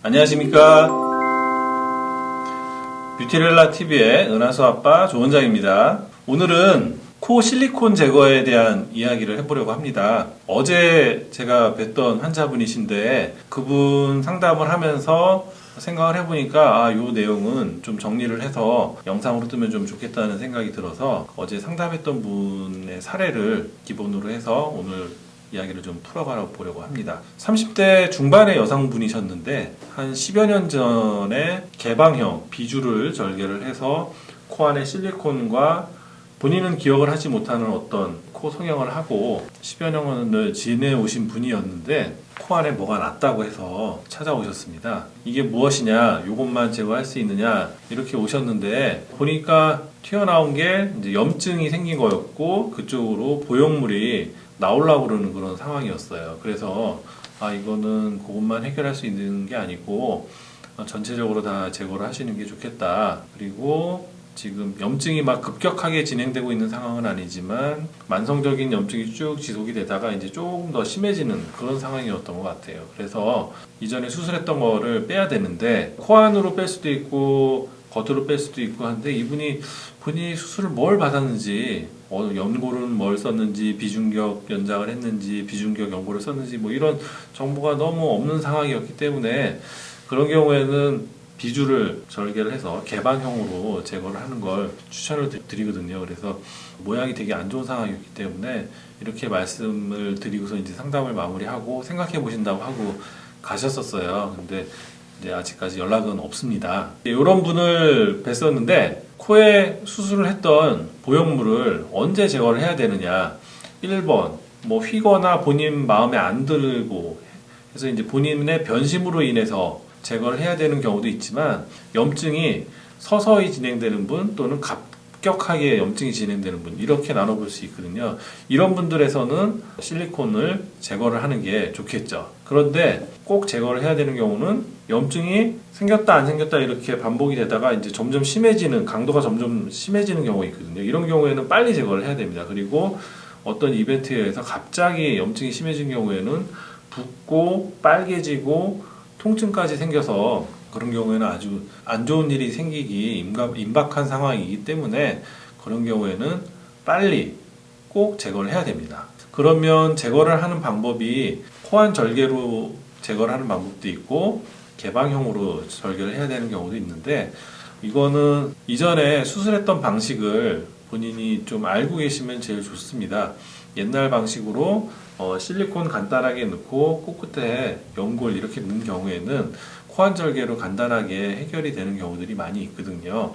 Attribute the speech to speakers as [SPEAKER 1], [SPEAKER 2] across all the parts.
[SPEAKER 1] 안녕하십니까. 뷰티렐라 TV의 은하수 아빠 조원장입니다. 오늘은 코 실리콘 제거에 대한 이야기를 해보려고 합니다. 어제 제가 뵀던 환자분이신데 그분 상담을 하면서 생각을 해보니까 이 내용은 좀 정리를 해서 영상으로 뜨면 좀 좋겠다는 생각이 들어서 어제 상담했던 분의 사례를 기본으로 해서 오늘 이야기를 좀 풀어가 보려고 합니다. 30대 중반의 여성분이셨는데 한 10여 년 전에 개방형 비주를 절개를 해서 코 안에 실리콘과 본인은 기억을 하지 못하는 어떤 코 성형을 하고 10여 년을 지내오신 분이었는데 코 안에 뭐가 났다고 해서 찾아오셨습니다. 이게 무엇이냐, 이것만 제거할 수 있느냐 이렇게 오셨는데 보니까 튀어나온 게 이제 염증이 생긴 거였고 그쪽으로 보형물이 나오려고 그러는 그런 상황이었어요. 그래서 이거는 그것만 해결할 수 있는 게 아니고 전체적으로 다 제거를 하시는 게 좋겠다. 그리고 지금 염증이 막 급격하게 진행되고 있는 상황은 아니지만 만성적인 염증이 쭉 지속이 되다가 이제 조금 더 심해지는 그런 상황이었던 것 같아요. 그래서 이전에 수술했던 거를 빼야 되는데 코 안으로 뺄 수도 있고 겉으로 뺄 수도 있고 한데 이분이 본인이 수술을 뭘 받았는지 연고는 뭘 썼는지 비중격 연장을 했는지 비중격 연고를 썼는지 뭐 이런 정보가 너무 없는 상황이었기 때문에 그런 경우에는 비주를 절개를 해서 개방형으로 제거를 하는 걸 추천을 드리거든요. 그래서 모양이 되게 안 좋은 상황이었기 때문에 이렇게 말씀을 드리고서 이제 상담을 마무리하고 생각해 보신다고 하고 가셨었어요. 근데 이제 아직까지 연락은 없습니다. 이런 분을 뵀었는데 코에 수술을 했던 보형물을 언제 제거를 해야 되느냐. 1번 뭐 휘거나 본인 마음에 안 들고 해서 이제 본인의 변심으로 인해서 제거를 해야 되는 경우도 있지만 염증이 서서히 진행되는 분 또는 급격하게 염증이 진행되는 분 이렇게 나눠볼 수 있거든요. 이런 분들에서는 실리콘을 제거를 하는 게 좋겠죠. 그런데 꼭 제거를 해야 되는 경우는 염증이 생겼다 안 생겼다 이렇게 반복이 되다가 이제 점점 심해지는 강도가 점점 심해지는 경우가 있거든요. 이런 경우에는 빨리 제거를 해야 됩니다. 그리고 어떤 이벤트에 의해서 갑자기 염증이 심해진 경우에는 붓고 빨개지고 통증까지 생겨서 그런 경우에는 아주 안 좋은 일이 생기기 임박한 상황이기 때문에 그런 경우에는 빨리 꼭 제거를 해야 됩니다. 그러면 제거를 하는 방법이 코안 절개로 제거를 하는 방법도 있고 개방형으로 절개를 해야 되는 경우도 있는데 이거는 이전에 수술했던 방식을 본인이 좀 알고 계시면 제일 좋습니다. 옛날 방식으로 실리콘 간단하게 넣고 코끝에 연골 이렇게 넣는 경우에는 코안 절개로 간단하게 해결이 되는 경우들이 많이 있거든요.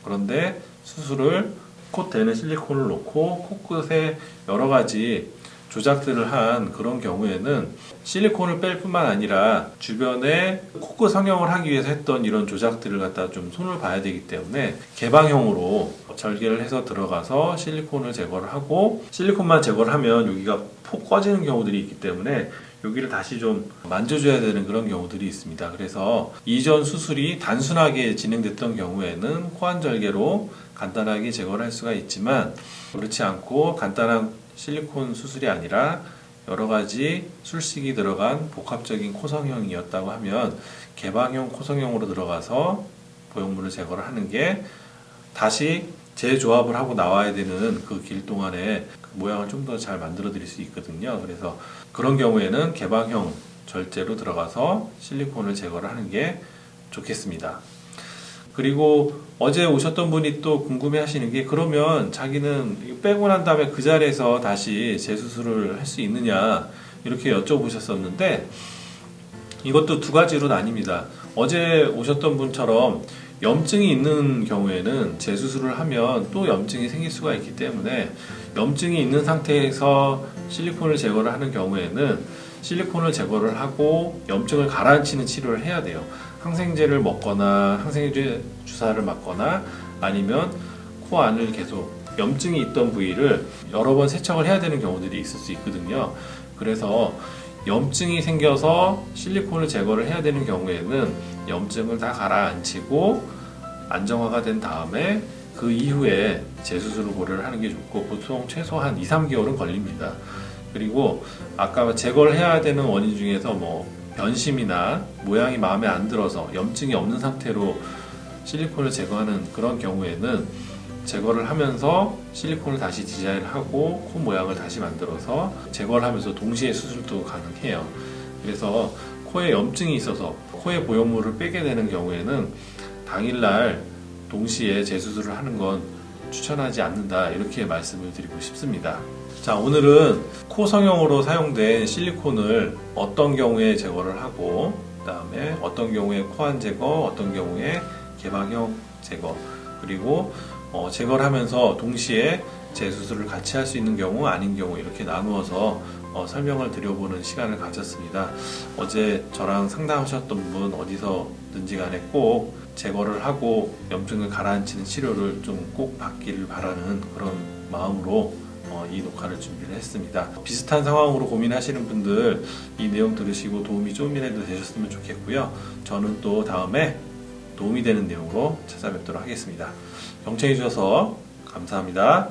[SPEAKER 1] 그런데 수술을 콧대는 실리콘을 놓고 코끝에 여러 가지 조작들을 한 그런 경우에는 실리콘을 뺄 뿐만 아니라 주변에 코끝 성형을 하기 위해서 했던 이런 조작들을 갖다 좀 손을 봐야 되기 때문에 개방형으로 절개를 해서 들어가서 실리콘을 제거를 하고 실리콘만 제거를 하면 여기가 폭 꺼지는 경우들이 있기 때문에 여기를 다시 좀 만져줘야 되는 그런 경우들이 있습니다. 그래서 이전 수술이 단순하게 진행됐던 경우에는 코안 절개로 간단하게 제거를 할 수가 있지만 그렇지 않고 간단한 실리콘 수술이 아니라 여러 가지 술식이 들어간 복합적인 코성형이었다고 하면 개방형 코성형으로 들어가서 보형물을 제거를 하는 게 다시 재조합을 하고 나와야 되는 그 길 동안에 그 모양을 좀 더 잘 만들어 드릴 수 있거든요. 그래서 그런 경우에는 개방형 절제로 들어가서 실리콘을 제거를 하는 게 좋겠습니다. 그리고 어제 오셨던 분이 또 궁금해 하시는 게 그러면 자기는 빼고 난 다음에 그 자리에서 다시 재수술을 할 수 있느냐 이렇게 여쭤보셨었는데 이것도 두 가지로 나뉩니다. 어제 오셨던 분처럼 염증이 있는 경우에는 재수술을 하면 또 염증이 생길 수가 있기 때문에 염증이 있는 상태에서 실리콘을 제거를 하는 경우에는 실리콘을 제거를 하고 염증을 가라앉히는 치료를 해야 돼요. 항생제를 먹거나 항생제 주사를 맞거나 아니면 코 안을 계속 염증이 있던 부위를 여러 번 세척을 해야 되는 경우들이 있을 수 있거든요. 그래서 염증이 생겨서 실리콘을 제거를 해야 되는 경우에는 염증을 다 가라앉히고 안정화가 된 다음에 그 이후에 재수술을 고려를 하는 게 좋고 보통 최소한 2, 3개월은 걸립니다. 그리고 아까 제거를 해야 되는 원인 중에서 뭐 변심이나 모양이 마음에 안 들어서 염증이 없는 상태로 실리콘을 제거하는 그런 경우에는 제거를 하면서 실리콘을 다시 디자인을 하고 코 모양을 다시 만들어서 제거를 하면서 동시에 수술도 가능해요. 그래서 코에 염증이 있어서 코에 보형물을 빼게 되는 경우에는 당일날 동시에 재수술을 하는 건 추천하지 않는다, 이렇게 말씀을 드리고 싶습니다. 자, 오늘은 코 성형으로 사용된 실리콘을 어떤 경우에 제거를 하고, 그 다음에 어떤 경우에 코안 제거, 어떤 경우에 개방형 제거, 그리고 제거를 하면서 동시에 재수술을 같이 할 수 있는 경우, 아닌 경우 이렇게 나누어서 설명을 드려보는 시간을 가졌습니다. 어제 저랑 상담하셨던 분 어디서든지 간에 꼭 제거를 하고 염증을 가라앉히는 치료를 좀 꼭 받기를 바라는 그런 마음으로 이 녹화를 준비를 했습니다. 비슷한 상황으로 고민하시는 분들 이 내용 들으시고 도움이 조금이라도 되셨으면 좋겠고요. 저는 또 다음에 도움이 되는 내용으로 찾아뵙도록 하겠습니다. 경청해 주셔서 감사합니다.